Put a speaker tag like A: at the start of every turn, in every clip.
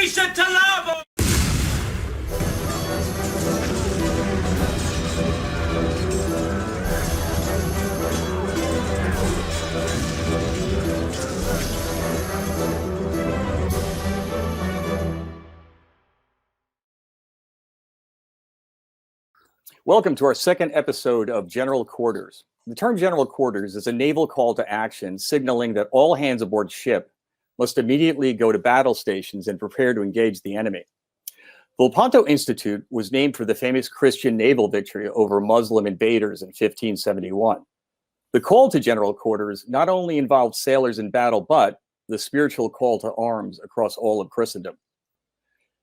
A: Misha Talabo!
B: Welcome to our second episode of General Quarters. The term General Quarters is a naval call to action signaling that all hands aboard ship must immediately go to battle stations and prepare to engage the enemy. The Lepanto Institute was named for the famous Christian naval victory over Muslim invaders in 1571. The call to General Quarters not only involved sailors in battle, but the spiritual call to arms across all of Christendom.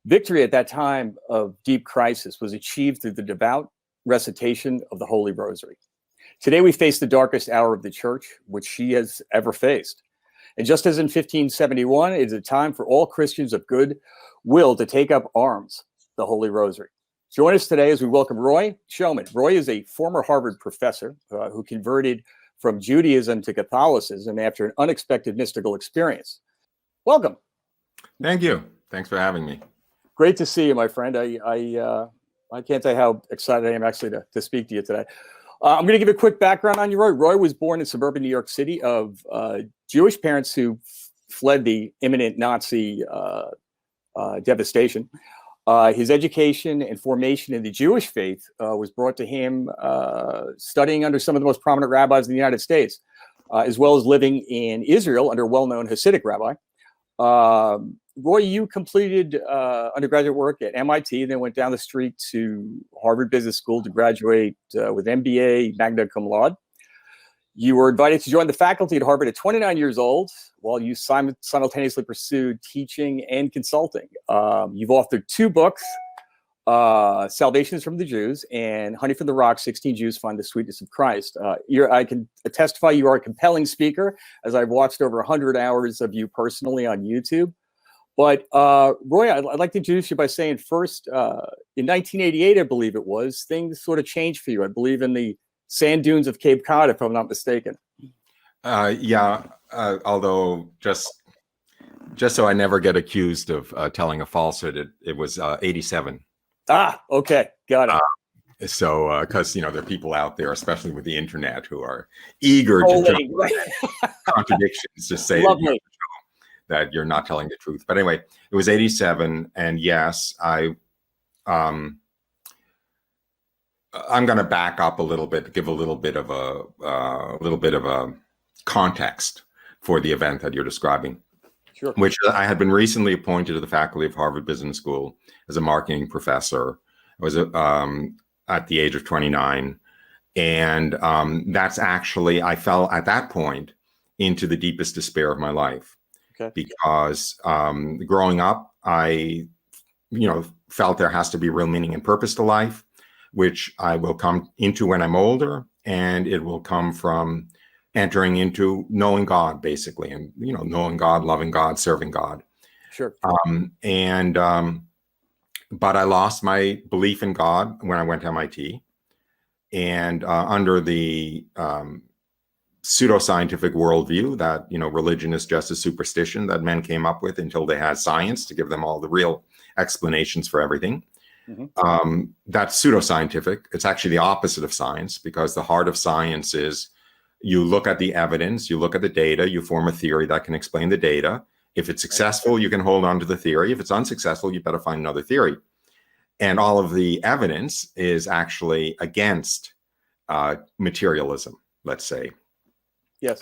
B: Victory at that time of deep crisis was achieved through the devout recitation of the Holy Rosary. Today we face the darkest hour of the church, which she has ever faced. And just as in 1571, it is a time for all Christians of good will to take up arms, the Holy Rosary. Join us today as we welcome Roy Schoeman. Roy is a former Harvard professor who converted from Judaism to Catholicism after an unexpected mystical experience. Welcome.
C: Thank you. Thanks for having me.
B: Great to see you, my friend. I can't tell you how excited I am actually to speak to you today. I'm going to give a quick background on you, Roy. Roy was born in suburban New York City of Jewish parents who fled the imminent Nazi devastation. His education and formation in the Jewish faith was brought to him studying under some of the most prominent rabbis in the United States, as well as living in Israel under a well-known Hasidic rabbi. Roy, you completed undergraduate work at MIT, then went down the street to Harvard Business School to graduate with MBA, magna cum laude. You were invited to join the faculty at Harvard at 29 years old, while you simultaneously pursued teaching and consulting. You've authored two books, Salvation is from the Jews and Honey from the Rock, 16 Jews Find the Sweetness of Christ. I can testify you are a compelling speaker, as I've watched over 100 hours of you personally on YouTube. But Roy, I'd like to introduce you by saying first, in 1988, I believe it was, things sort of changed for you. I believe in the sand dunes of Cape Cod, if I'm not mistaken.
C: Although just so I never get accused of telling a falsehood, it was 87.
B: Ah, okay, got it.
C: So, because there are people out there, especially with the internet, who are eager to jump contradictions to say that you're not telling the truth. But anyway, it was 87, and yes, I'm going to back up a little bit, give a little bit of a context for the event that you're describing.
B: Sure.
C: Which I had been recently appointed to the faculty of Harvard Business School as a marketing professor. I was at the age of 29, and that's actually, I fell at that point into the deepest despair of my life.
B: Okay.
C: Because growing up, I, felt there has to be real meaning and purpose to life, which I will come into when I'm older, and it will come from entering into knowing God, basically, and knowing God, loving God, serving God.
B: Sure.
C: But I lost my belief in God when I went to MIT, and under the pseudoscientific worldview that religion is just a superstition that men came up with until they had science to give them all the real explanations for everything. Mm-hmm. That's pseudoscientific. It's actually the opposite of science, because the heart of science is you look at the evidence, you look at the data, you form a theory that can explain the data. If it's successful, you can hold on to the theory. If it's unsuccessful, you better find another theory. And all of the evidence is actually against materialism, let's say.
B: Yes.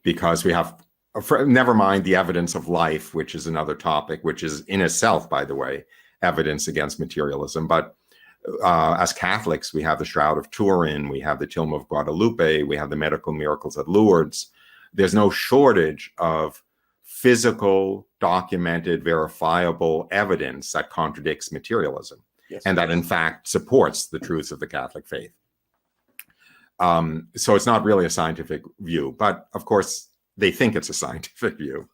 C: Because we have, never mind the evidence of life, which is another topic, which is in itself, by the way, evidence against materialism. But as Catholics, we have the Shroud of Turin, we have the Tomb of Guadalupe, we have the medical miracles at Lourdes. There's no shortage of physical, documented, verifiable evidence that contradicts materialism, and that in fact supports the truths of the Catholic faith. So it's not really a scientific view, but of course they think it's a scientific view.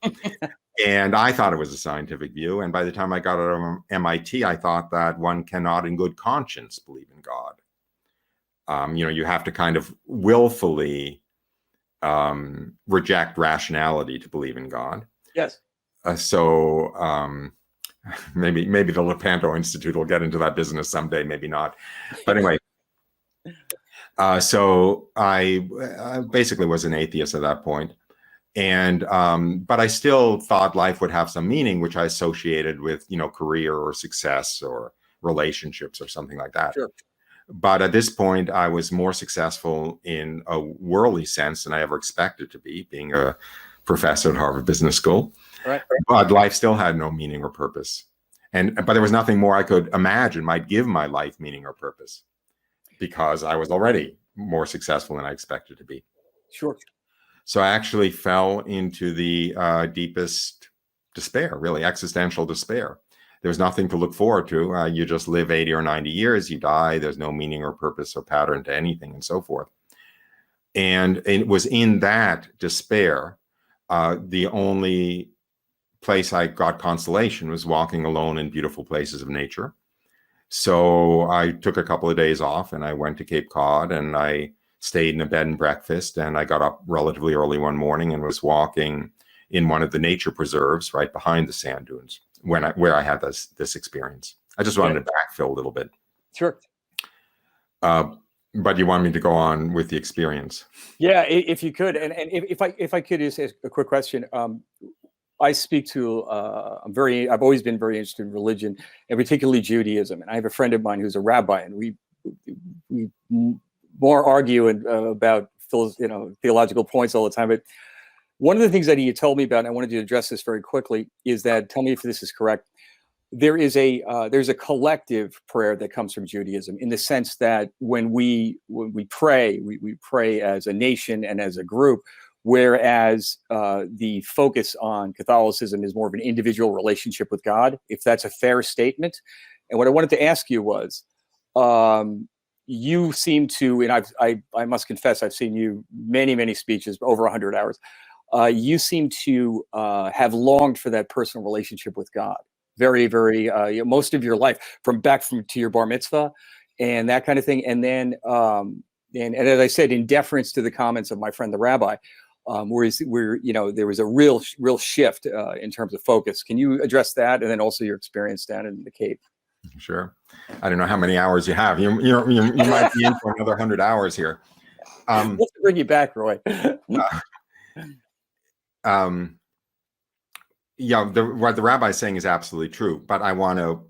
C: And I thought it was a scientific view. And by the time I got out of MIT, I thought that one cannot in good conscience believe in God. You have to kind of willfully reject rationality to believe in God.
B: Yes.
C: Maybe the Lepanto Institute will get into that business someday, maybe not. But anyway, so I basically was an atheist at that point. And but I still thought life would have some meaning, which I associated with, career or success or relationships or something like that.
B: Sure.
C: But at this point, I was more successful in a worldly sense than I ever expected to be, being a professor at Harvard Business School.
B: Right.
C: But life still had no meaning or purpose. But there was nothing more I could imagine might give my life meaning or purpose, because I was already more successful than I expected to be.
B: Sure.
C: So I actually fell into the deepest despair, really existential despair. There's nothing to look forward to. You just live 80 or 90 years, you die. There's no meaning or purpose or pattern to anything, and so forth. And it was in that despair, the only place I got consolation was walking alone in beautiful places of nature. So I took a couple of days off and I went to Cape Cod, and I stayed in a bed and breakfast, and I got up relatively early one morning and was walking in one of the nature preserves right behind the sand dunes where I had this experience. I just wanted to backfill a little bit.
B: Sure.
C: But you want me to go on with the experience?
B: Yeah, if you could, and if I could just ask a quick question. I speak to I've always been very interested in religion, and particularly Judaism. And I have a friend of mine who's a rabbi, and we more argue about theological points all the time. But one of the things that he had told me about, and I wanted to address this very quickly, is that, tell me if this is correct, there's a collective prayer that comes from Judaism, in the sense that when we pray, we pray as a nation and as a group, whereas the focus on Catholicism is more of an individual relationship with God, if that's a fair statement. And what I wanted to ask you was, you seem to, and I must confess, I've seen you many speeches, over 100 hours. You seem to have longed for that personal relationship with God, very most of your life, from to your bar mitzvah and that kind of thing. And then, and as I said, in deference to the comments of my friend the rabbi, there was a real shift in terms of focus. Can you address that, and then also your experience down in the Cape?
C: Sure. I don't know how many hours you have. You might be in for another 100 hours here.
B: Let's bring you back, Roy.
C: What the rabbi is saying is absolutely true, but I want to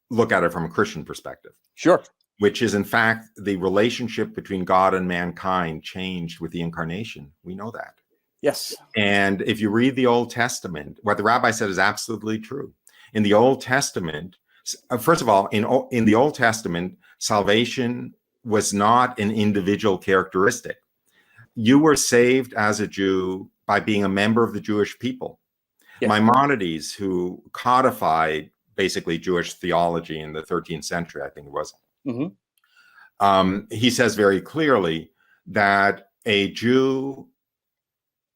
C: look at it from a Christian perspective.
B: Sure.
C: Which is, in fact, the relationship between God and mankind changed with the incarnation. We know that.
B: Yes.
C: And if you read the Old Testament, what the rabbi said is absolutely true. In the Old Testament, first of all, in the Old Testament, salvation was not an individual characteristic. You were saved as a Jew by being a member of the Jewish people. Yes. Maimonides, who codified basically Jewish theology in the 13th century, I think it was, he says very clearly that a Jew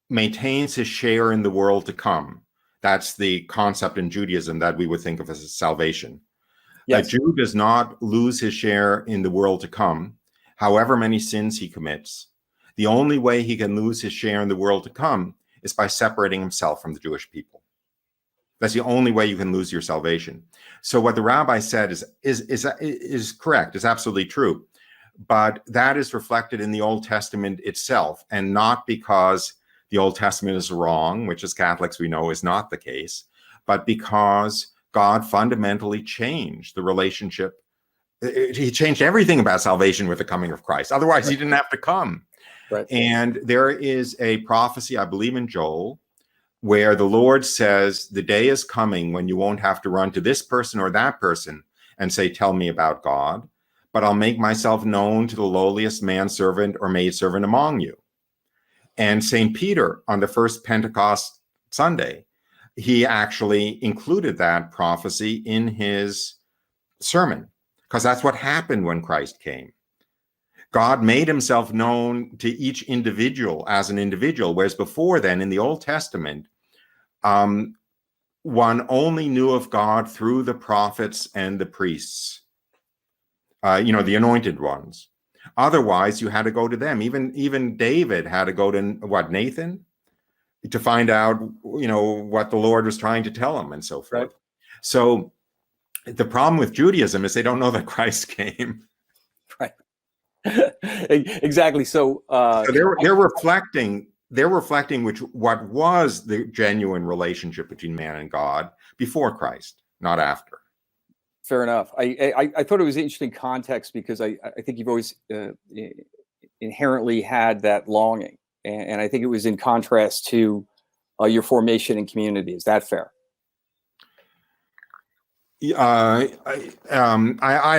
C: maintains his share in the world to come. That's the concept in Judaism that we would think of as salvation. Yes. A Jew does not lose his share in the world to come, however many sins he commits. The only way he can lose his share in the world to come is by separating himself from the Jewish people. That's the only way you can lose your salvation. So what the rabbi said is correct, is absolutely true. But that is reflected in the Old Testament itself, and not because the Old Testament is wrong, which as Catholics we know is not the case, but because God fundamentally changed the relationship. He changed everything about salvation with the coming of Christ. Otherwise, he didn't have to come.
B: Right.
C: And there is a prophecy, I believe in Joel, where the Lord says, the day is coming when you won't have to run to this person or that person and say, tell me about God, but I'll make myself known to the lowliest manservant or maidservant among you. And St. Peter, on the first Pentecost Sunday, he actually included that prophecy in his sermon, because that's what happened when Christ came. God made himself known to each individual as an individual, whereas before then, in the Old Testament, one only knew of God through the prophets and the priests, the anointed ones. Otherwise, you had to go to them. Even David had to go to, Nathan, to find out, what the Lord was trying to tell him, and so forth. Right. So the problem with Judaism is they don't know that Christ came.
B: Right. Exactly. So,
C: So they're reflecting what was the genuine relationship between man and God before Christ, not after.
B: fair enough. I thought it was interesting context because I think you've always inherently had that longing, and I think it was in contrast to your formation in community. Is that fair?
C: I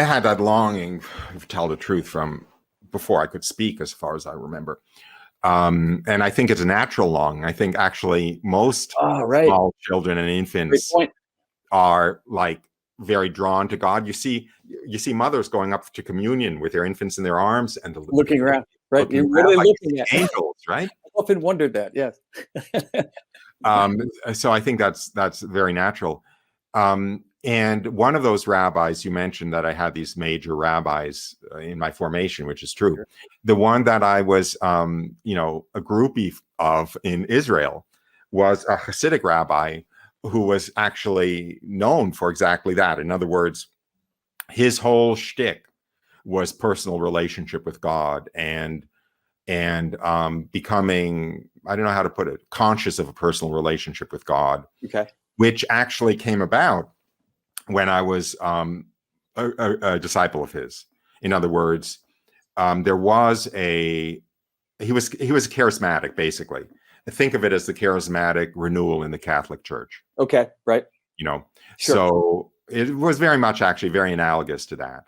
C: had that longing, to tell the truth, from before I could speak, as far as I remember. And I think it's a natural longing. I think actually most small children and infants are like very drawn to God. You see mothers going up to communion with their infants in their arms and
B: looking around, right? You're really looking at
C: angels, right?
B: I often wondered that. Yes.
C: So I think that's very natural. And one of those rabbis, you mentioned that I had these major rabbis in my formation, which is true. Sure. The one that I was, a groupie of in Israel was a Hasidic rabbi who was actually known for exactly that. In other words, his whole shtick was personal relationship with God and becoming, I don't know how to put it, conscious of a personal relationship with God.
B: Okay. Which
C: actually came about when I was a disciple of his. In other words, he was charismatic, basically. Think of it as the charismatic renewal in the Catholic Church.
B: Okay, right.
C: Sure. So it was very much actually very analogous to that.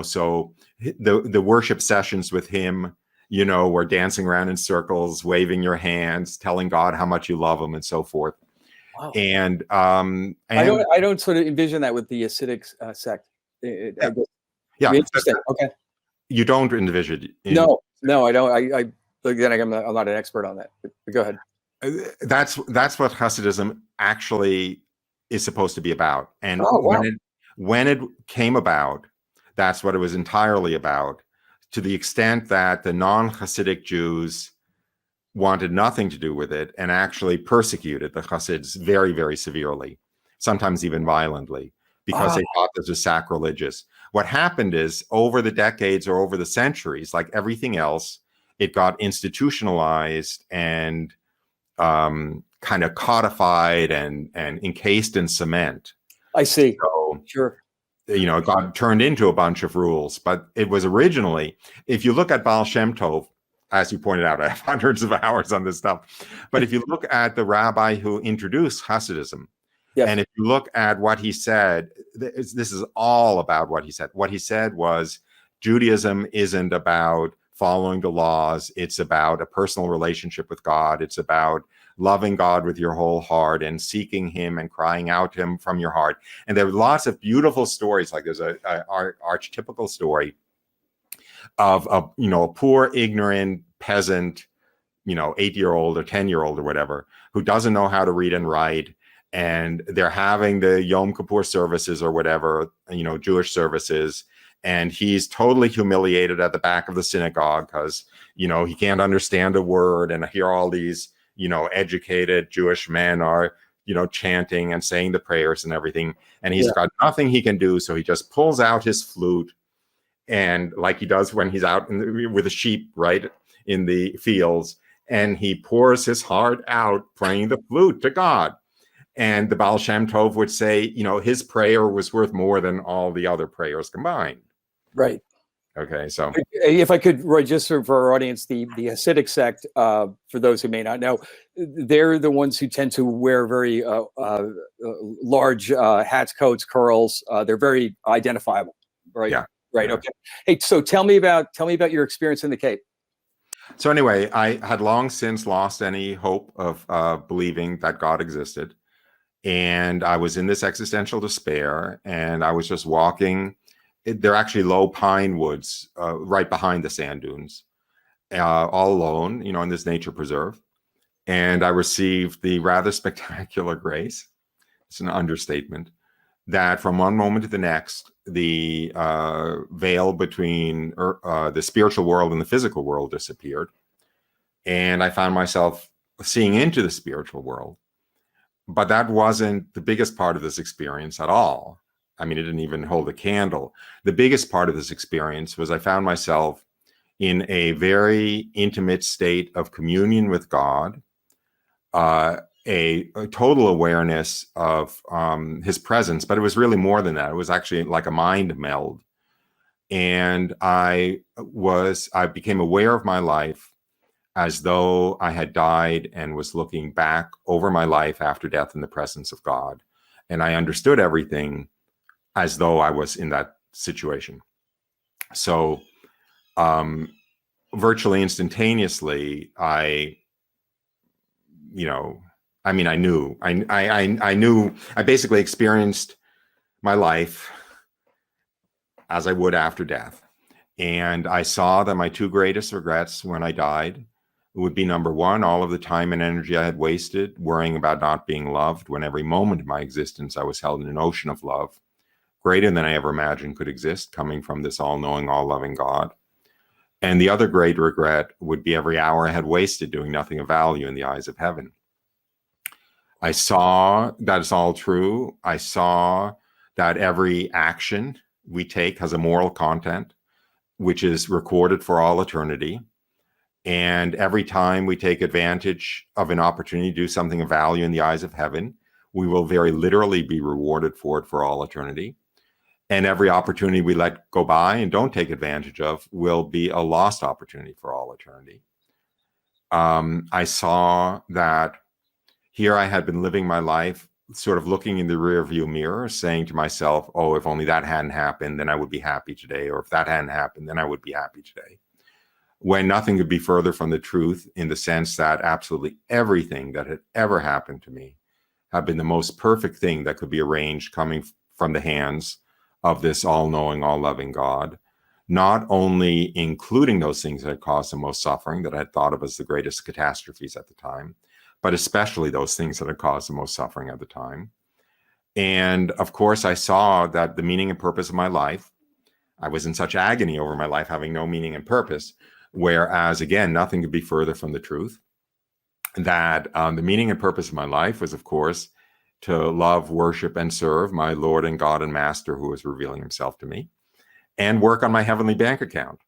C: So the worship sessions with him, were dancing around in circles, waving your hands, telling God how much you love him and so forth. Wow. And
B: I don't sort of envision that with the Hasidic sect.
C: Yeah.
B: Interesting. Okay.
C: You don't envision it.
B: No, I don't. Again, I'm not an expert on that. But go ahead.
C: That's what Hasidism actually is supposed to be about. And when it came about, that's what it was entirely about. To the extent that the non-Hasidic Jews wanted nothing to do with it and actually persecuted the Hasids very, very severely, sometimes even violently, because they thought this was sacrilegious. What happened is, over the decades or over the centuries, like everything else, it got institutionalized and kind of codified and encased in cement.
B: I see.
C: So,
B: sure.
C: It got turned into a bunch of rules, but it was originally, if you look at Baal Shem Tov, as you pointed out, I have hundreds of hours on this stuff. But if you look at the rabbi who introduced Hasidism, and if you look at what he said, this is all about what he said. What he said was, Judaism isn't about following the laws. It's about a personal relationship with God. It's about loving God with your whole heart and seeking him and crying out to him from your heart. And there are lots of beautiful stories. Like there's a archetypical story of a poor, ignorant peasant, 8-year-old or 10-year-old or whatever, who doesn't know how to read and write. And they're having the Yom Kippur services or whatever, Jewish services. And he's totally humiliated at the back of the synagogue because, he can't understand a word. And here all these, educated Jewish men are, chanting and saying the prayers and everything. And he's got nothing he can do. So he just pulls out his flute, and like he does when he's out with the sheep, right, in the fields, and he pours his heart out playing the flute to God. And the Baal Shem Tov would say, his prayer was worth more than all the other prayers combined.
B: Right.
C: Okay, so
B: if I could, Roy, just for our audience, the Hasidic sect, for those who may not know, they're the ones who tend to wear very large hats, coats, curls. They're very identifiable, right?
C: Yeah.
B: Right.
C: Yeah.
B: Okay. Hey, so tell me about your experience in the Cape.
C: So anyway, I had long since lost any hope of believing that God existed, and I was in this existential despair, and I was just walking. They're actually low pine woods right behind the sand dunes, all alone, in this nature preserve. And I received the rather spectacular grace, it's an understatement, that from one moment to the next, the veil between the spiritual world and the physical world disappeared. And I found myself seeing into the spiritual world. But that wasn't the biggest part of this experience at all. I mean, it didn't even hold a candle. The biggest part of this experience was I found myself in a very intimate state of communion with God, a total awareness of his presence, but it was really more than that. It was actually like a mind meld. And I became aware of my life as though I had died and was looking back over my life after death in the presence of God. And I understood everything as though I was in that situation. So virtually instantaneously, I basically experienced my life as I would after death. And I saw that my two greatest regrets when I died would be, number one, all of the time and energy I had wasted worrying about not being loved, when every moment of my existence I was held in an ocean of love, greater than I ever imagined could exist, coming from this all-knowing, all-loving God. And the other great regret would be every hour I had wasted doing nothing of value in the eyes of heaven. I saw that it's all true. I saw that every action we take has a moral content, which is recorded for all eternity. And every time we take advantage of an opportunity to do something of value in the eyes of heaven, we will very literally be rewarded for it for all eternity. And every opportunity we let go by and don't take advantage of will be a lost opportunity for all eternity. I saw that here I had been living my life sort of looking in the rearview mirror, saying to myself, oh, if only that hadn't happened, then I would be happy today. Or if that hadn't happened, then I would be happy today. When nothing could be further from the truth, in the sense that absolutely everything that had ever happened to me had been the most perfect thing that could be arranged, coming from the hands of this all-knowing, all-loving God, not only including those things that had caused the most suffering, that I had thought of as the greatest catastrophes at the time, but especially those things that had caused the most suffering at the time. And of course, I saw that the meaning and purpose of my life, I was in such agony over my life having no meaning and purpose, whereas, again, nothing could be further from the truth, that the meaning and purpose of my life was, of course, to love, worship, and serve my Lord and God and Master, who was revealing himself to me, and work on my heavenly bank account.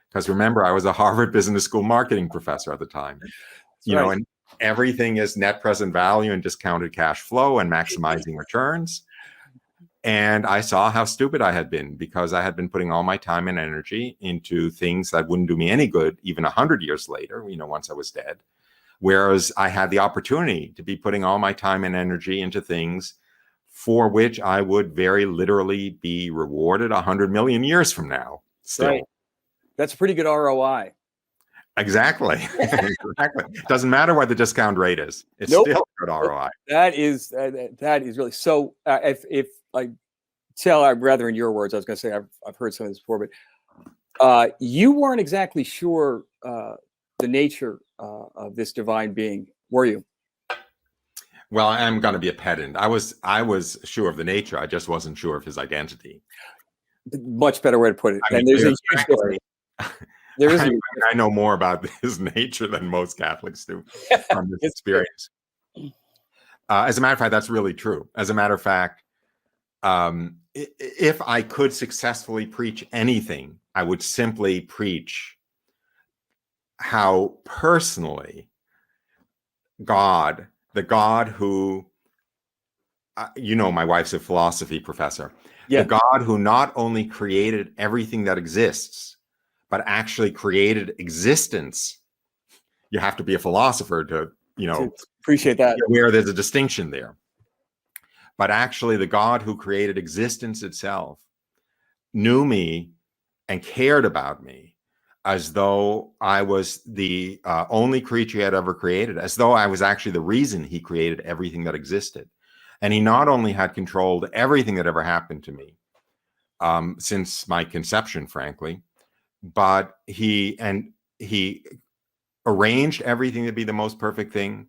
C: Because remember, I was a Harvard Business School marketing professor at the time. And everything is net present value and discounted cash flow and maximizing returns. And I saw how stupid I had been, because I had been putting all my time and energy into things that wouldn't do me any good, even 100 years later, once I was dead. Whereas I had the opportunity to be putting all my time and energy into things for which I would very literally be rewarded 100 million years from now. Still.
B: Right. That's a pretty good ROI.
C: Exactly. Exactly. Doesn't matter what the discount rate is. It's still good ROI.
B: That is really so. If I tell, rather in your words, I was going to say I've heard some of this before, but you weren't exactly sure the nature of this divine being, were you?
C: Well, I'm going to be a pedant. I was sure of the nature. I just wasn't sure of his identity.
B: Much better way to put it. And there's a huge story. There is.
C: I know more about his nature than most Catholics do from this experience. As a matter of fact, that's really true. As a matter of fact, if I could successfully preach anything, I would simply preach how personally God, the God who, my wife's a philosophy professor, the God who not only created everything that exists, but actually created existence. You have to be a philosopher to
B: appreciate that.
C: Where there's a distinction there. But actually, the God who created existence itself knew me and cared about me as though I was the only creature he had ever created, as though I was actually the reason he created everything that existed. And he not only had controlled everything that ever happened to me since my conception, frankly, but he arranged everything to be the most perfect thing.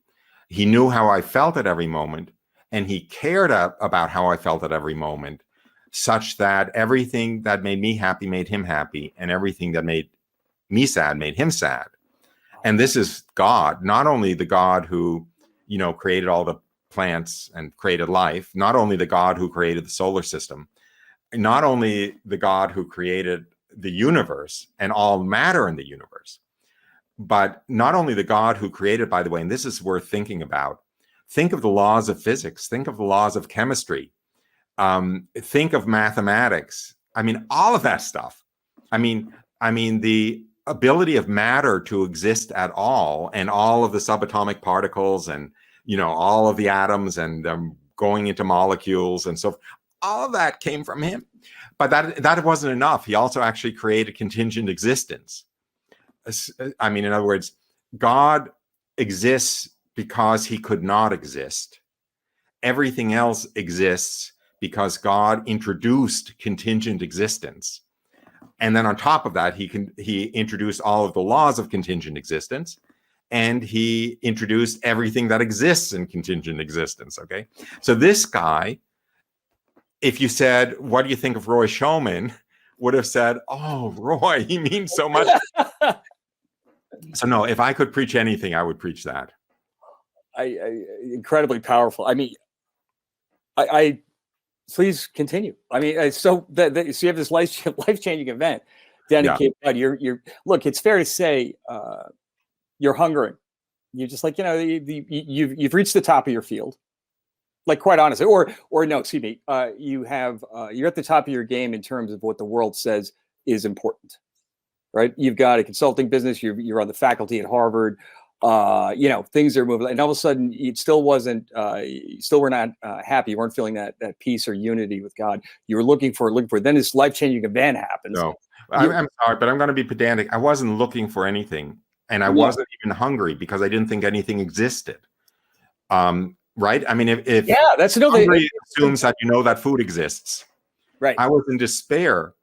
C: He knew how I felt at every moment, and he cared about how I felt at every moment, such that everything that made me happy made him happy, and everything that made me sad made him sad. And this is God, not only the God who, created all the plants and created life, not only the God who created the solar system, not only the God who created the universe and all matter in the universe, but not only the God who created, by the way, and this is worth thinking about, think of the laws of physics, think of the laws of chemistry, think of mathematics. I mean, all of that stuff. I mean, the ability of matter to exist at all, and all of the subatomic particles, and all of the atoms, and going into molecules, and so all of that came from him. But that wasn't enough. He also actually created contingent existence. I mean, in other words, God exists because he could not exist. Everything else exists because God introduced contingent existence. And then on top of that, he introduced all of the laws of contingent existence, and he introduced everything that exists in contingent existence. Okay. So this guy, if you said, what do you think of Roy Schoeman, would have said, oh, Roy, he means so much. So no, if I could preach anything, I would preach that.
B: Incredibly powerful. I mean, I please continue. I mean, so you have this life-changing event down in Cape Cod. You're look. It's fair to say you're hungering. You're just like, you've reached the top of your field. Like, quite honestly, or no, excuse me. You're at the top of your game in terms of what the world says is important, right? You've got a consulting business. You're on the faculty at Harvard. Things are moving, and all of a sudden, it still wasn't. You still were not happy. You weren't feeling that peace or unity with God. You were looking for. Then this life-changing event happens.
C: No, I'm sorry, but I'm going to be pedantic. I wasn't looking for anything, and I wasn't even hungry because I didn't think anything existed. Right? I mean, if
B: that's
C: hungry assumes that that food exists.
B: Right.
C: I was in despair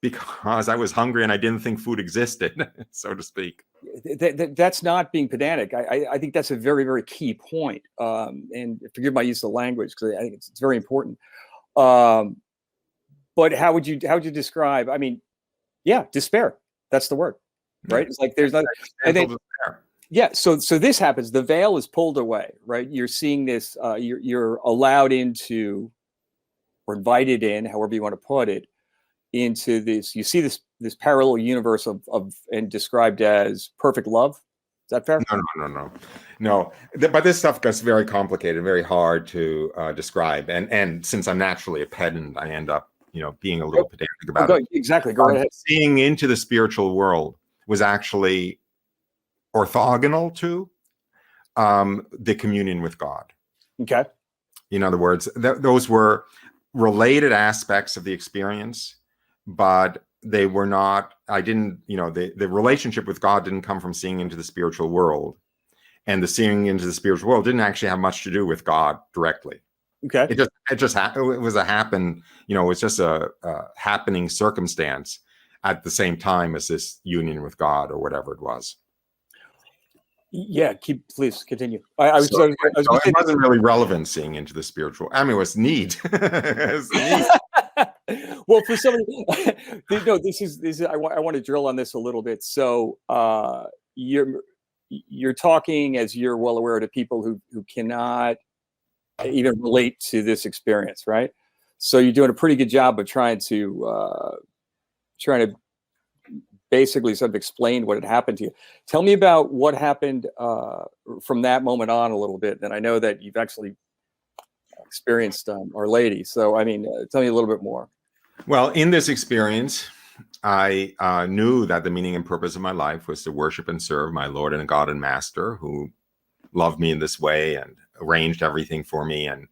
C: because I was hungry and I didn't think food existed, so to speak.
B: That's not being pedantic. I think that's a very, very key point. And forgive my use of language, because I think it's very important. But how would you describe? I mean, despair. That's the word, right? It's like there's not. I think. Yeah. So this happens. The veil is pulled away, right? You're seeing this. You're allowed into, or invited in, however you want to put it, into this. You see this parallel universe of and described as perfect love. Is that fair?
C: No. But this stuff gets very complicated, very hard to describe. And since I'm naturally a pedant, I end up, being a little pedantic about it.
B: Exactly. Go ahead.
C: Seeing into the spiritual world was actually orthogonal to the communion with God.
B: Okay.
C: In other words, those were related aspects of the experience, but they were not. I didn't. The relationship with God didn't come from seeing into the spiritual world, and the seeing into the spiritual world didn't actually have much to do with God directly.
B: Okay.
C: It was a happen. It was just a happening circumstance at the same time as this union with God, or whatever it was.
B: Yeah, please continue.
C: It wasn't really relevant seeing into the spiritual. I mean, it was neat.
B: Well, for somebody, this is. I want to drill on this a little bit. So, you're talking, as you're well aware, to people who cannot even relate to this experience, right? So you're doing a pretty good job of trying to basically sort of explain what had happened to you. Tell me about what happened from that moment on a little bit. And I know that you've actually experienced Our Lady. So, I mean, tell me a little bit more.
C: Well, in this experience, I knew that the meaning and purpose of my life was to worship and serve my Lord and God and Master, who loved me in this way and arranged everything for me and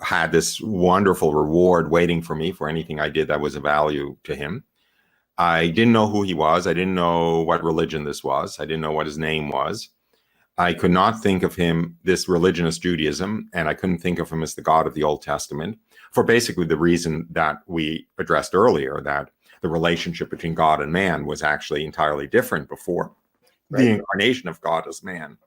C: had this wonderful reward waiting for me for anything I did that was of value to him. I didn't know who he was. I didn't know what religion this was. I didn't know what his name was. I could not think of him, this religion, as Judaism, and I couldn't think of him as the God of the Old Testament, for basically the reason that we addressed earlier, that the relationship between God and man was actually entirely different before the incarnation of God as man.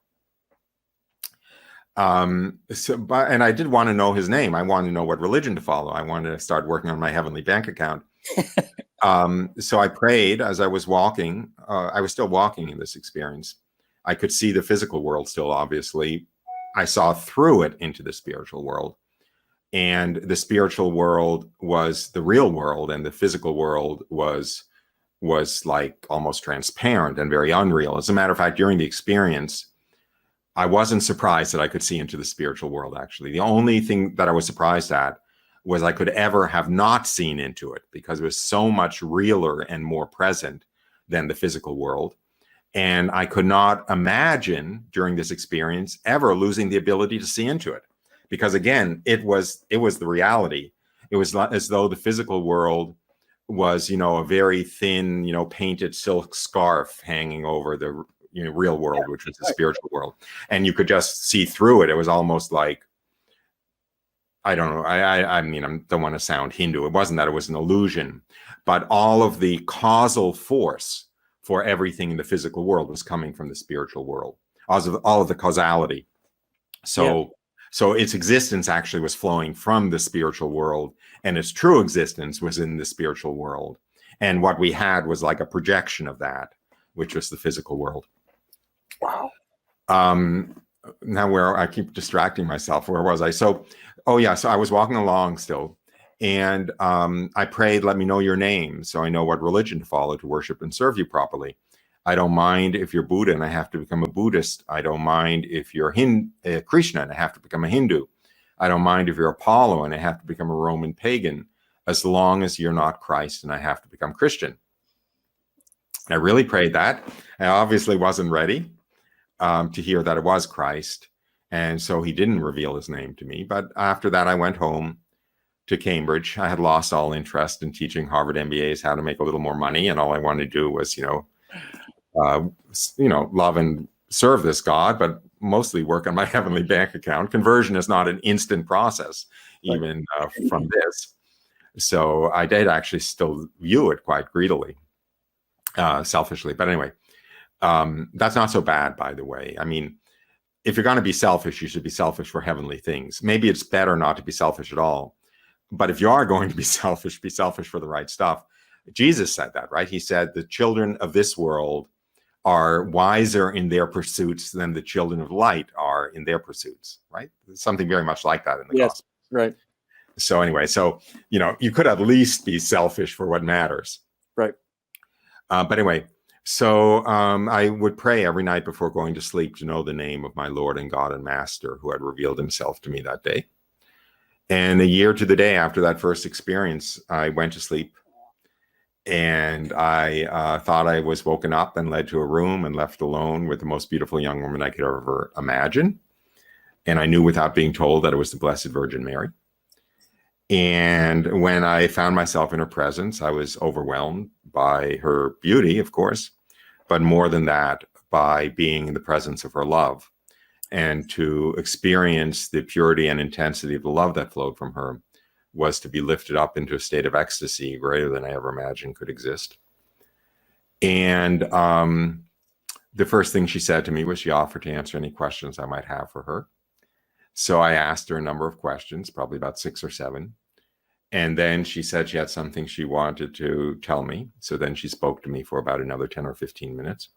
C: And I did want to know his name. I wanted to know what religion to follow. I wanted to start working on my heavenly bank account. So I prayed as I was walking. I was still walking in this experience. I could see the physical world still, obviously, I saw through it into the spiritual world. And the spiritual world was the real world, and the physical world was like almost transparent and very unreal. As a matter of fact, during the experience, I wasn't surprised that I could see into the spiritual world, actually. The only thing that I was surprised at was I could ever have not seen into it, because it was so much realer and more present than the physical world. And I could not imagine during this experience ever losing the ability to see into it. Because again, it was the reality. It was as though the physical world was, a very thin, painted silk scarf hanging over the real world, which was the spiritual world. And you could just see through it. It was almost like, I don't know. I mean, I don't want to sound Hindu. It wasn't that it was an illusion, but all of the causal force for everything in the physical world was coming from the spiritual world. All of the causality. So its existence actually was flowing from the spiritual world, and its true existence was in the spiritual world. And what we had was like a projection of that, which was the physical world.
B: Wow.
C: Now where I keep distracting myself, where was I? So I was walking along still, and I prayed, let me know your name so I know what religion to follow to worship and serve you properly. I don't mind if you're Buddha and I have to become a Buddhist. I don't mind if you're Krishna and I have to become a Hindu. I don't mind if you're Apollo and I have to become a Roman pagan, as long as you're not Christ and I have to become Christian. I really prayed that. I obviously wasn't ready to hear that it was Christ. And so he didn't reveal his name to me. But after that, I went home to Cambridge. I had lost all interest in teaching Harvard MBAs how to make a little more money. And all I wanted to do was, love and serve this God, but mostly work on my heavenly bank account. Conversion is not an instant process, even from this. So I did actually still view it quite greedily, selfishly. But anyway, that's not so bad, by the way. I mean, if you're going to be selfish, you should be selfish for heavenly things. Maybe it's better not to be selfish at all. But if you are going to be selfish for the right stuff. Jesus said that, right? He said the children of this world are wiser in their pursuits than the children of light are in their pursuits, right? Something very much like that in the gospel.
B: Right.
C: So anyway, you could at least be selfish for what matters.
B: Right.
C: But anyway, so I would pray every night before going to sleep to know the name of my Lord and God and Master who had revealed himself to me that day. And a year to the day after that first experience, I went to sleep. And I thought I was woken up and led to a room and left alone with the most beautiful young woman I could ever imagine. And I knew without being told that it was the Blessed Virgin Mary. And when I found myself in her presence, I was overwhelmed by her beauty, of course, but more than that, by being in the presence of her love. And to experience the purity and intensity of the love that flowed from her was to be lifted up into a state of ecstasy greater than I ever imagined could exist. And the first thing she said to me was she offered to answer any questions I might have for her. So I asked her a number of questions, probably about 6 or 7. And then she said she had something she wanted to tell me. So then she spoke to me for about another 10 or 15 minutes.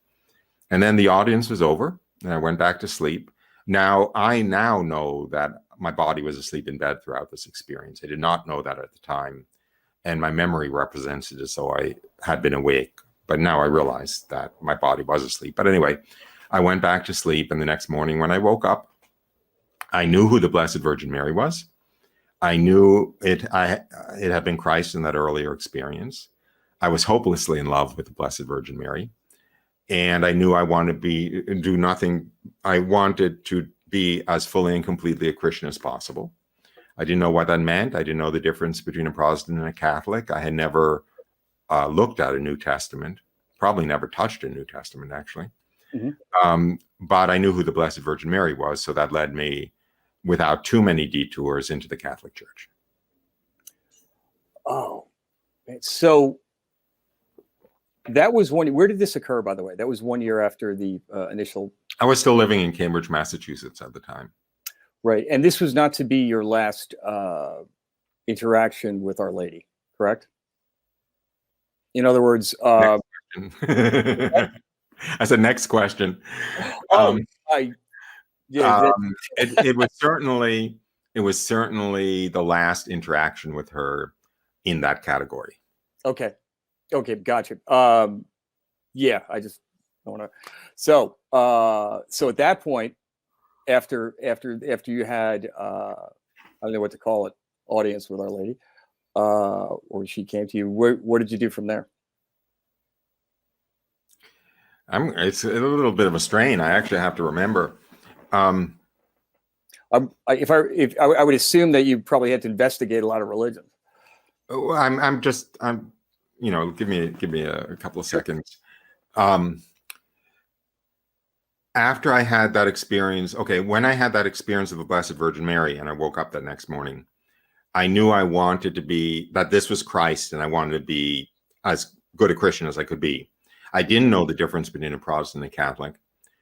C: And then the audience was over and I went back to sleep. I now know that my body was asleep in bed throughout this experience. I did not know that at the time. And my memory represents it as though I had been awake. But now I realize that my body was asleep. But anyway, I went back to sleep. And the next morning when I woke up, I knew who the Blessed Virgin Mary was. I knew it had been Christ in that earlier experience. I was hopelessly in love with the Blessed Virgin Mary. And I knew I wanted to be as fully and completely a Christian as possible. I didn't know what that meant. I didn't know the difference between a Protestant and a Catholic. I had never looked at a New Testament, probably never touched a New Testament, actually. Mm-hmm. But I knew who the Blessed Virgin Mary was. So that led me, without too many detours, into the Catholic Church.
B: Oh, so that was where did this occur, by the way? That was 1 year after the initial.
C: I was still living in Cambridge, Massachusetts at the time.
B: Right. And this was not to be your last interaction with Our Lady, correct? In other words,
C: I said, next question.
B: Yeah.
C: It was certainly the last interaction with her in that category.
B: Okay. Gotcha. Yeah, I just don't want to. So at that point, after you had, I don't know what to call it, audience with Our Lady, or she came to you, what did you do from there?
C: It's a little bit of a strain. I actually have to remember.
B: I would assume that you probably had to investigate a lot of religions.
C: Give me a couple of seconds. After I had that experience, when I had that experience of the Blessed Virgin Mary and I woke up that next morning, I knew I wanted to be, that this was Christ, and I wanted to be as good a Christian as I could be. I didn't know the difference between a Protestant and a Catholic.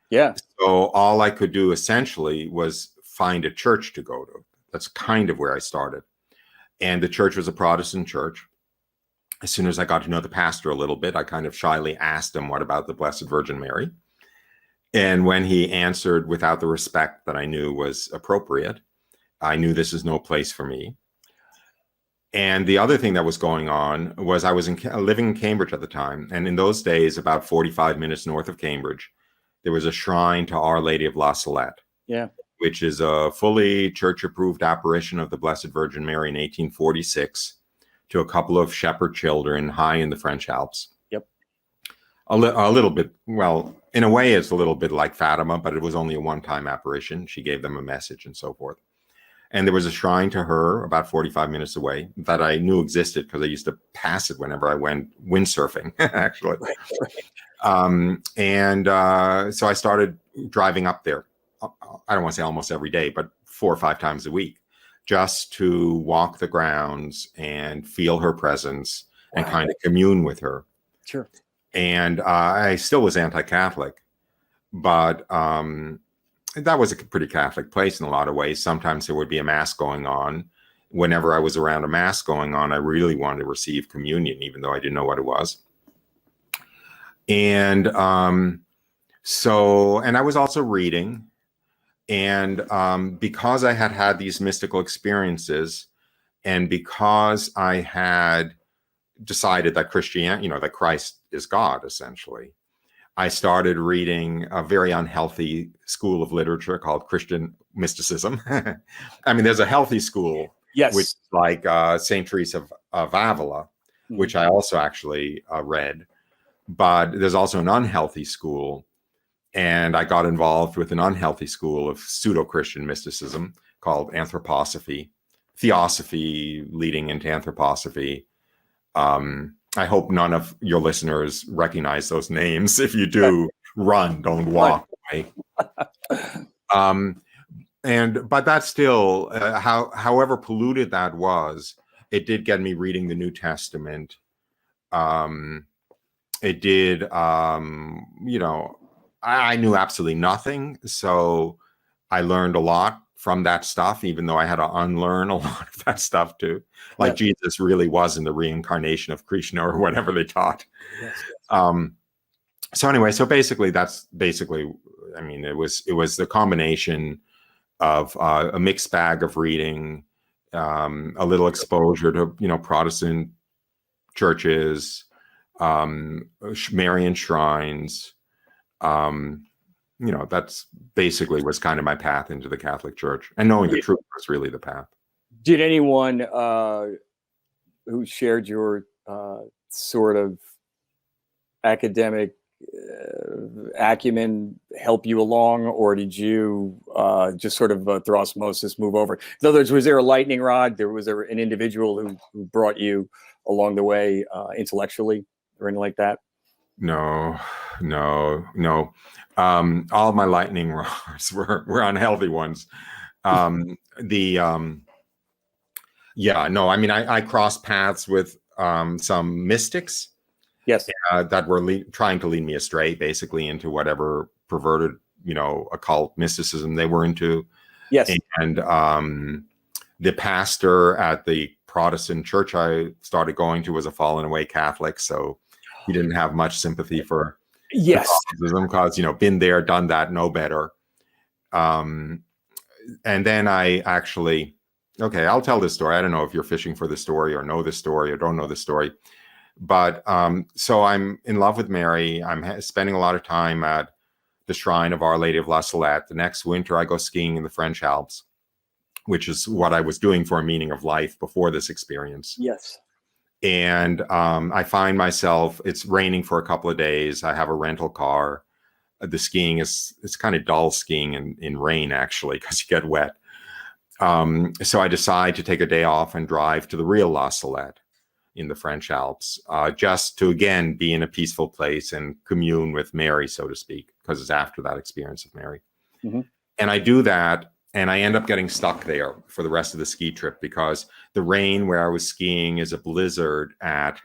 B: Yeah.
C: So all I could do essentially was find a church to go to. That's kind of where I started. And the church was a Protestant church. As soon as I got to know the pastor a little bit, I kind of shyly asked him, what about the Blessed Virgin Mary? And when he answered without the respect that I knew was appropriate, I knew this is no place for me. And the other thing that was going on was I was living in Cambridge at the time. And in those days, about 45 minutes north of Cambridge, there was a shrine to Our Lady of La Salette, which is a fully church-approved apparition of the Blessed Virgin Mary in 1846 to a couple of shepherd children high in the French Alps.
B: Yep.
C: A little bit, well, in a way, it's a little bit like Fatima, but it was only a one-time apparition. She gave them a message and so forth. And there was a shrine to her about 45 minutes away that I knew existed because I used to pass it whenever I went windsurfing, actually. So I started driving up there. I don't want to say almost every day, but 4 or 5 times a week, just to walk the grounds and feel her presence and kind of commune with her.
B: Sure.
C: And I still was anti-Catholic, but that was a pretty Catholic place in a lot of ways. Sometimes there would be a mass going on. Whenever I was around a mass going on, I really wanted to receive communion, even though I didn't know what it was. And and I was also reading. And because I had had these mystical experiences, and because I had decided that Christianity, that Christ is God, essentially, I started reading a very unhealthy school of literature called Christian mysticism. I mean, there's a healthy school, which is like St. Teresa of Avila, which I also actually read. But there's also an unhealthy school. And I got involved with an unhealthy school of pseudo-Christian mysticism called anthroposophy, theosophy leading into anthroposophy. I hope none of your listeners recognize those names. If you do, run, don't walk away. But that's still, however polluted that was, it did get me reading the New Testament. It did, I knew absolutely nothing. So I learned a lot from that stuff, even though I had to unlearn a lot of that stuff too. Like Jesus really wasn't the reincarnation of Krishna or whatever they taught. So anyway, that's basically, I mean, it was the combination of a mixed bag of reading, a little exposure to, Protestant churches, Marian shrines, that's basically was kind of my path into the Catholic Church, and knowing the truth was really the path.
B: Did anyone who shared your sort of academic acumen help you along, or did you just sort of through osmosis move over? In other words, was there a lightning rod? Was there an individual who brought you along the way intellectually or anything like that?
C: No. All of my lightning rods were unhealthy ones. I mean, I crossed paths with some mystics.
B: Yes.
C: That were trying to lead me astray, basically, into whatever perverted, occult mysticism they were into.
B: Yes.
C: And the pastor at the Protestant church I started going to was a fallen away Catholic, so he didn't have much sympathy for Catholicism because, been there, done that, know better. And then I actually, okay, I'll tell this story. I don't know if you're fishing for the story or know this story or don't know the story. But so I'm in love with Mary. I'm spending a lot of time at the shrine of Our Lady of La Salette. The next winter, I go skiing in the French Alps, which is what I was doing for a meaning of life before this experience.
B: Yes.
C: And I find myself, it's raining for a couple of days. I have a rental car. The skiing it's kind of dull skiing in rain, actually, because you get wet. So I decide to take a day off and drive to the real La Salette in the French Alps, just to, again, be in a peaceful place and commune with Mary, so to speak, because it's after that experience of Mary.
B: Mm-hmm.
C: And I do that, and I end up getting stuck there for the rest of the ski trip because the rain where I was skiing is a blizzard at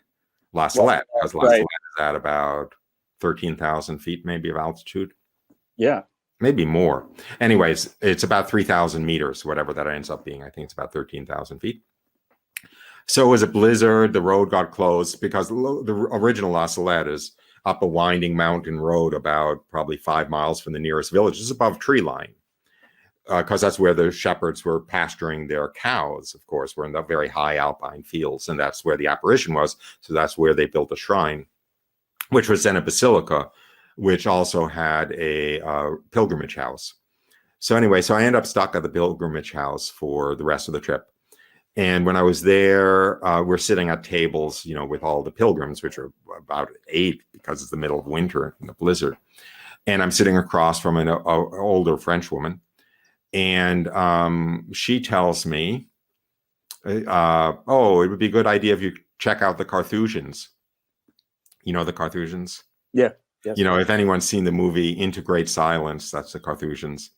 C: La Salette, because La Salette is at about 13,000 feet maybe of altitude.
B: Yeah.
C: Maybe more. Anyways, it's about 3,000 meters, whatever that ends up being. I think it's about 13,000 feet. So it was a blizzard. The road got closed because the original La Salette is up a winding mountain road about probably 5 miles from the nearest village. It's above tree line because that's where the shepherds were pasturing their cows, of course. We're in the very high alpine fields, and that's where the apparition was. So that's where they built a shrine, which was then a basilica, which also had a pilgrimage house. So anyway, so I end up stuck at the pilgrimage house for the rest of the trip. And when I was there, we're sitting at tables, with all the pilgrims, which are about 8 because it's the middle of winter in the blizzard. And I'm sitting across from an older French woman. And she tells me, oh, it would be a good idea if you check out the Carthusians. You know the Carthusians?
B: Yeah. Yes.
C: If anyone's seen the movie Into Great Silence, that's the Carthusians.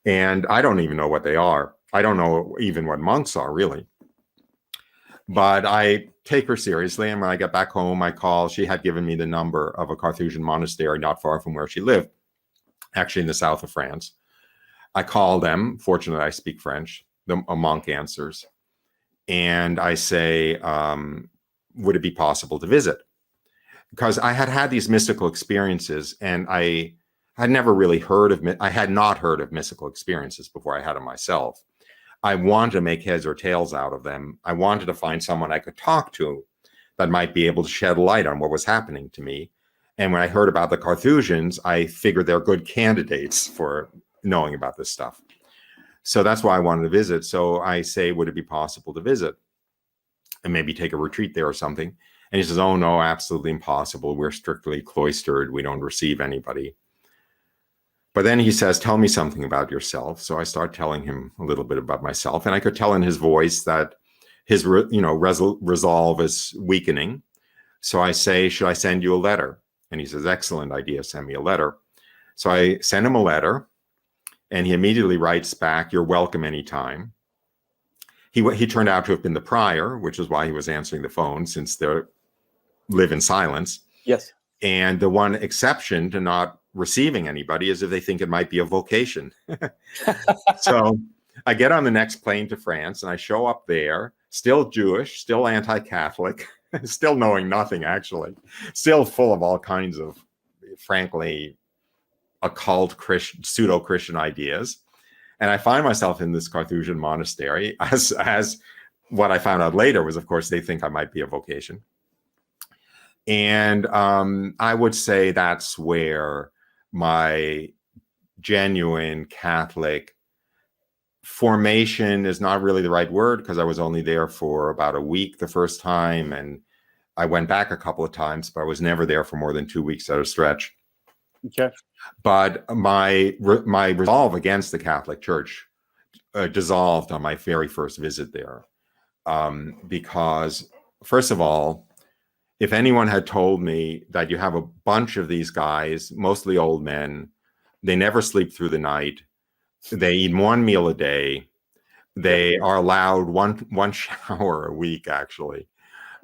C: And I don't even know what they are. I don't know even what monks are, really. But I take her seriously. And when I get back home, I call. She had given me the number of a Carthusian monastery not far from where she lived, actually in the south of France. I call them. Fortunately, I speak French. A monk answers. And I say, would it be possible to visit? Because I had these mystical experiences, and I had never really I had not heard of mystical experiences before I had them myself. I wanted to make heads or tails out of them. I wanted to find someone I could talk to that might be able to shed light on what was happening to me. And when I heard about the Carthusians, I figured they're good candidates for knowing about this stuff. So that's why I wanted to visit. So I say, would it be possible to visit and maybe take a retreat there or something? And he says, oh, no, absolutely impossible. We're strictly cloistered. We don't receive anybody. But then he says, tell me something about yourself. So I start telling him a little bit about myself. And I could tell in his voice that his resolve is weakening. So I say, should I send you a letter? And he says, excellent idea. Send me a letter. So I send him a letter. And he immediately writes back, you're welcome anytime. He turned out to have been the prior, which is why he was answering the phone, since they live in silence.
B: Yes.
C: And the one exception to not receiving anybody is if they think it might be a vocation. So I get on the next plane to France, and I show up there, still Jewish, still anti-Catholic, still knowing nothing, actually, still full of all kinds of, frankly, occult pseudo-Christian ideas. And I find myself in this Carthusian monastery, as what I found out later was, of course, they think I might be a vocation. And I would say that's where my genuine Catholic formation is not really the right word, because I was only there for about a week the first time. And I went back a couple of times, but I was never there for more than 2 weeks at a stretch.
B: Okay.
C: But my resolve against the Catholic Church dissolved on my very first visit there. Because, first of all, if anyone had told me that you have a bunch of these guys, mostly old men, they never sleep through the night, they eat one meal a day, they are allowed one shower a week, actually,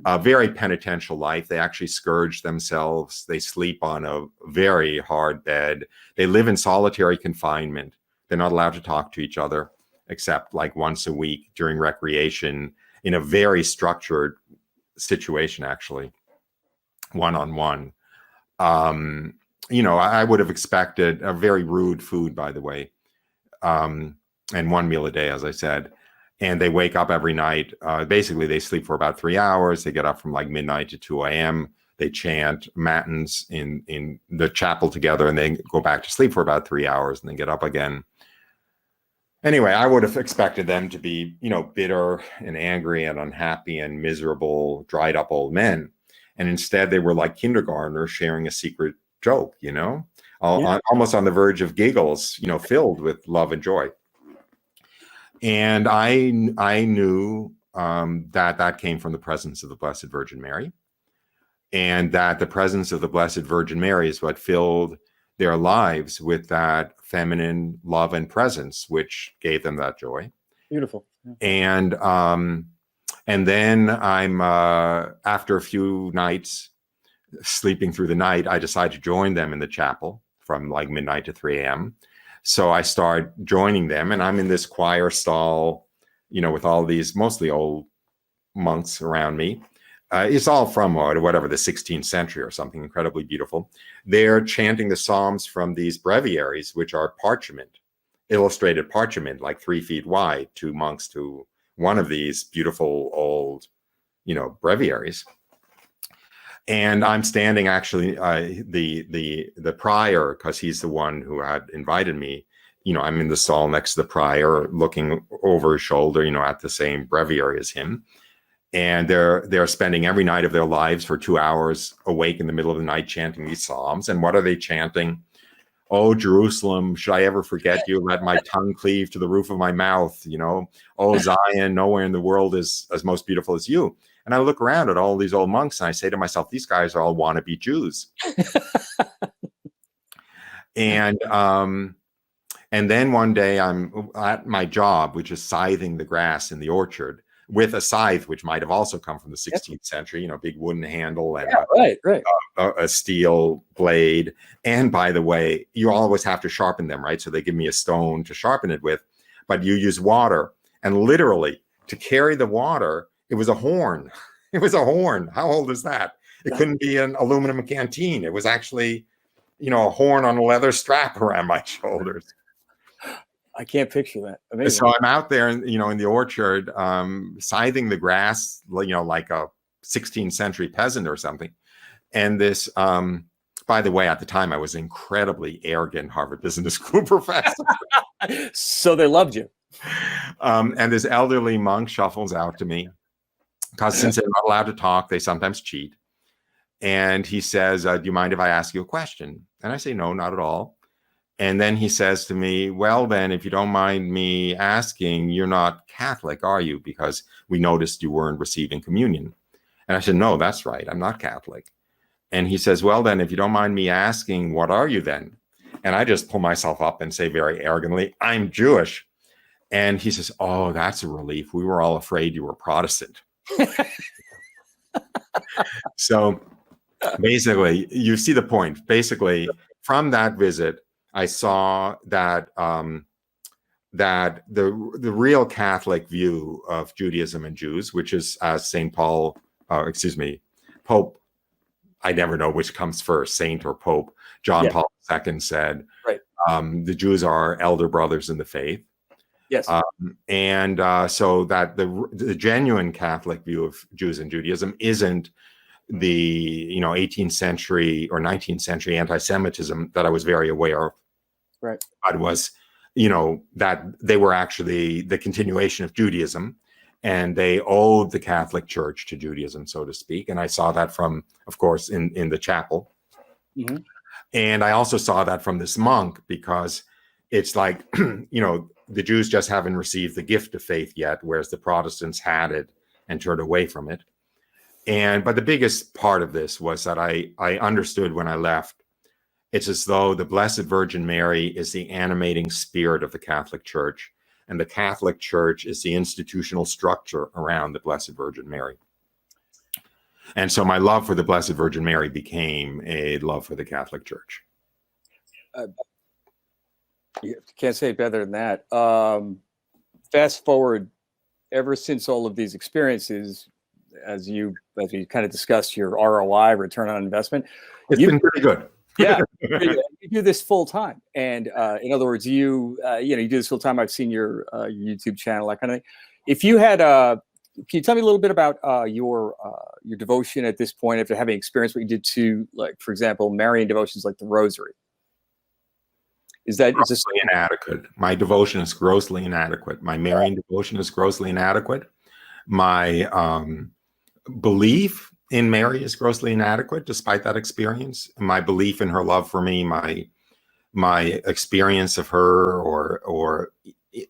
C: a very penitential life. They actually scourge themselves. They sleep on a very hard bed. They live in solitary confinement. They're not allowed to talk to each other except like once a week during recreation in a very structured situation, actually, one-on-one. I would have expected a very rude food, by the way. and one meal a day, as I said. And they wake up every night. Basically, they sleep for about 3 hours. They get up from like midnight to 2 a.m. They chant matins in the chapel together, and they go back to sleep for about 3 hours and then get up again. Anyway, I would have expected them to be, bitter and angry and unhappy and miserable, dried up old men. And instead, they were like kindergartners sharing a secret joke, almost on the verge of giggles, filled with love and joy. And I knew that came from the presence of the Blessed Virgin Mary, and that the presence of the Blessed Virgin Mary is what filled their lives with that feminine love and presence, which gave them that joy.
B: Beautiful.
C: Yeah. And then I'm after a few nights sleeping through the night, I decided to join them in the chapel from like midnight to 3 a.m. So I start joining them, and I'm in this choir stall, with all these mostly old monks around me. It's all from whatever, the 16th century or something, incredibly beautiful. They're chanting the Psalms from these breviaries, which are parchment, illustrated parchment, like 3 feet wide, 2 monks to one of these beautiful old, breviaries. And I'm standing, actually, the prior, because he's the one who had invited me. I'm in the stall next to the prior, looking over his shoulder, at the same breviary as him. And they're spending every night of their lives for 2 hours awake in the middle of the night chanting these psalms. And what are they chanting? Oh, Jerusalem, should I ever forget you? Let my tongue cleave to the roof of my mouth. Oh, Zion, nowhere in the world is as most beautiful as you. And I look around at all these old monks and I say to myself, these guys are all wannabe Jews. And then one day I'm at my job, which is scything the grass in the orchard, with a scythe, which might have also come from the 16th century, big wooden handle and a steel blade. And by the way, you always have to sharpen them, right? So they give me a stone to sharpen it with, but you use water. And literally, to carry the water, it was a horn. It was a horn. How old is that? It couldn't be an aluminum canteen. It was actually, a horn on a leather strap around my shoulders.
B: I can't picture that. Amazing.
C: So I'm out there, in the orchard, scything the grass, like a 16th century peasant or something. And this, by the way, at the time, I was incredibly arrogant Harvard Business School professor.
B: So they loved you.
C: And this elderly monk shuffles out to me, because since they're not allowed to talk, they sometimes cheat. And he says, do you mind if I ask you a question? And I say, no, not at all. And then he says to me, well, then, if you don't mind me asking, you're not Catholic, are you? Because we noticed you weren't receiving communion. And I said, no, that's right. I'm not Catholic. And he says, well, then, if you don't mind me asking, what are you then? And I just pull myself up and say very arrogantly, I'm Jewish. And he says, oh, that's a relief. We were all afraid you were Protestant. So basically, you see the point. Basically, from that visit, I saw that that the real Catholic view of Judaism and Jews, which is as Pope, I never know which comes first, Saint or Pope, John Paul II said,
B: right.
C: The Jews are elder brothers in the faith.
B: Yes.
C: So that the genuine Catholic view of Jews and Judaism isn't the 18th century or 19th century anti-Semitism that I was very aware of.
B: Right.
C: But was, that they were actually the continuation of Judaism, and they owed the Catholic Church to Judaism, so to speak. And I saw that from, of course, in the chapel. Mm-hmm. And I also saw that from this monk, because it's like, the Jews just haven't received the gift of faith yet, whereas the Protestants had it and turned away from it. But the biggest part of this was that I understood when I left, it's as though the Blessed Virgin Mary is the animating spirit of the Catholic Church, and the Catholic Church is the institutional structure around the Blessed Virgin Mary. And so my love for the Blessed Virgin Mary became a love for the Catholic Church.
B: You can't say it better than that. Fast forward, ever since all of these experiences, as we kind of discussed your ROI, return on investment,
C: it's been pretty good.
B: Yeah, you do this full time, and in other words, you do this full time. I've seen your YouTube channel, that kind of thing. If you had, can you tell me a little bit about your devotion at this point, after having experienced what you did to, like, for example, Marian devotions like the Rosary? Is this
C: inadequate? My devotion is grossly inadequate. My Marian devotion is grossly inadequate. My belief in Mary is grossly inadequate, despite that experience. My belief in her love for me, my experience of her, or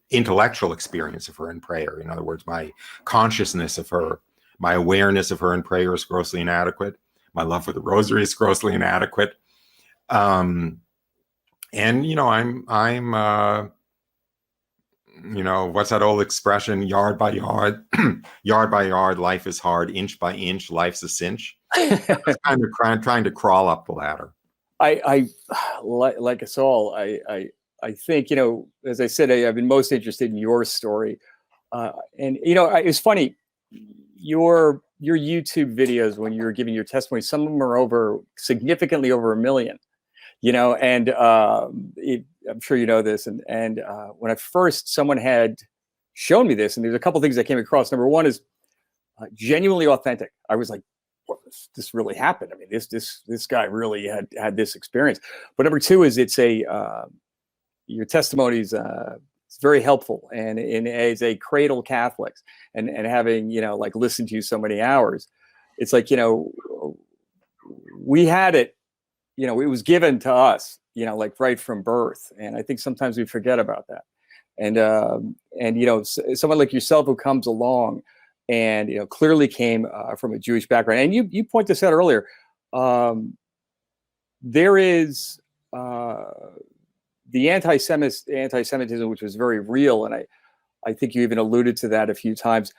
C: intellectual experience of her in prayer. In other words, my consciousness of her, my awareness of her in prayer is grossly inadequate. My love for the Rosary is grossly inadequate. And I'm what's that old expression? Yard by yard, yard by yard, life is hard. Inch by inch, life's a cinch. kind of trying to crawl up the ladder.
B: I like us all. I think, as I said, I've been most interested in your story, and it's funny. Your YouTube videos, when you were giving your testimony, some of them are significantly over 1 million. And I'm sure you know this. And when at first someone had shown me this, and there's a couple things I came across. Number one is genuinely authentic. I was like, well, this really happened. I mean, this guy really had this experience. But number two is your testimonies. It's very helpful, and as a cradle Catholics, and having like listened to you so many hours, it's like we had it. It was given to us, like right from birth. And I think sometimes we forget about that. And someone like yourself who comes along and, clearly came from a Jewish background. And you point this out earlier. There is the anti-Semitism, which was very real. And I think you even alluded to that a few times.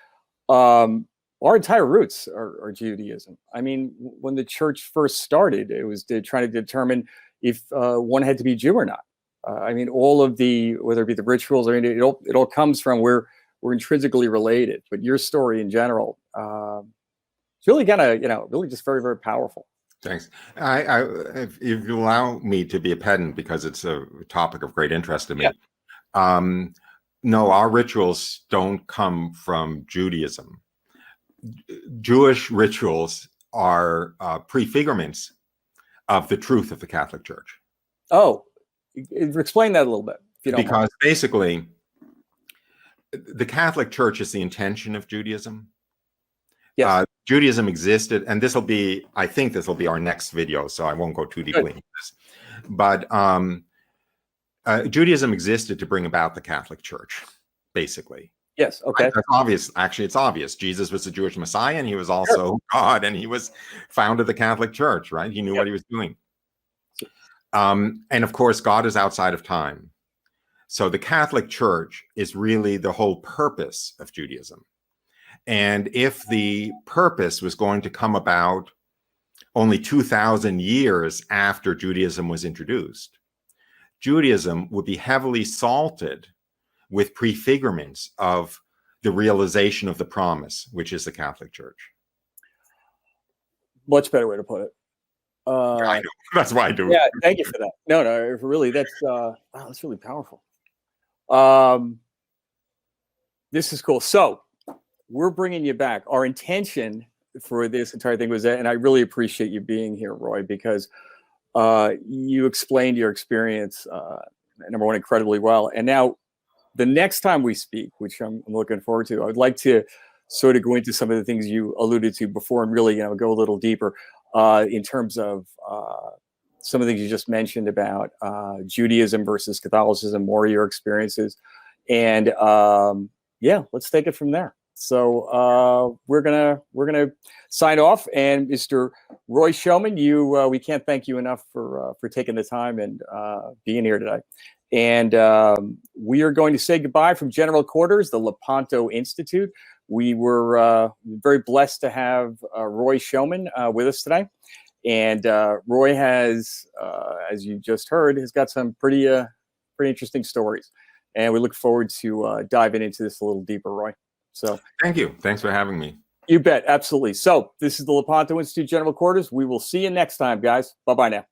B: Our entire roots are Judaism. I mean, when the church first started, it was trying to determine if one had to be Jew or not. I mean, all of whether it be the rituals, it all comes from we're intrinsically related. But your story in general, it's really really just very, very powerful.
C: Thanks. If you allow me to be a pedant, because it's a topic of great interest to me. Yeah. No, our rituals don't come from Judaism. Jewish rituals are prefigurements of the truth of the Catholic Church.
B: Oh, explain that a little bit, if you don't mind.
C: Because basically, the Catholic Church is the intention of Judaism.
B: Yes.
C: Judaism existed, and I think this will be our next video, so I won't go too deeply into this. But Judaism existed to bring about the Catholic Church, basically.
B: Yes. Okay.
C: That's obvious. Actually, it's obvious. Jesus was the Jewish Messiah, and he was also God, and he founded the Catholic Church, right? He knew what he was doing. And of course, God is outside of time. So the Catholic Church is really the whole purpose of Judaism. And if the purpose was going to come about only 2,000 years after Judaism was introduced, Judaism would be heavily salted with prefigurements of the realization of the promise, which is the Catholic Church.
B: Much better way to put it.
C: I know. That's why I do it.
B: Yeah, thank you for that. No, really, that's really powerful. This is cool. So we're bringing you back. Our intention for this entire thing was that, and I really appreciate you being here, Roy, because you explained your experience, number one, incredibly well. And now, the next time we speak, which I'm looking forward to, I would like to sort of go into some of the things you alluded to before and really, go a little deeper in terms of some of the things you just mentioned about Judaism versus Catholicism, more of your experiences. And let's take it from there. So we're gonna sign off. And Mr. Roy Schoeman, we can't thank you enough for taking the time and being here today. And we are going to say goodbye from General Quarters, the Lepanto Institute. We were very blessed to have Roy Schoeman with us today. And Roy has, as you just heard, has got some pretty interesting stories. And we look forward to diving into this a little deeper, Roy. So
C: thank you. Thanks for having me.
B: You bet. Absolutely. So this is the Lepanto Institute General Quarters. We will see you next time, guys. Bye-bye now.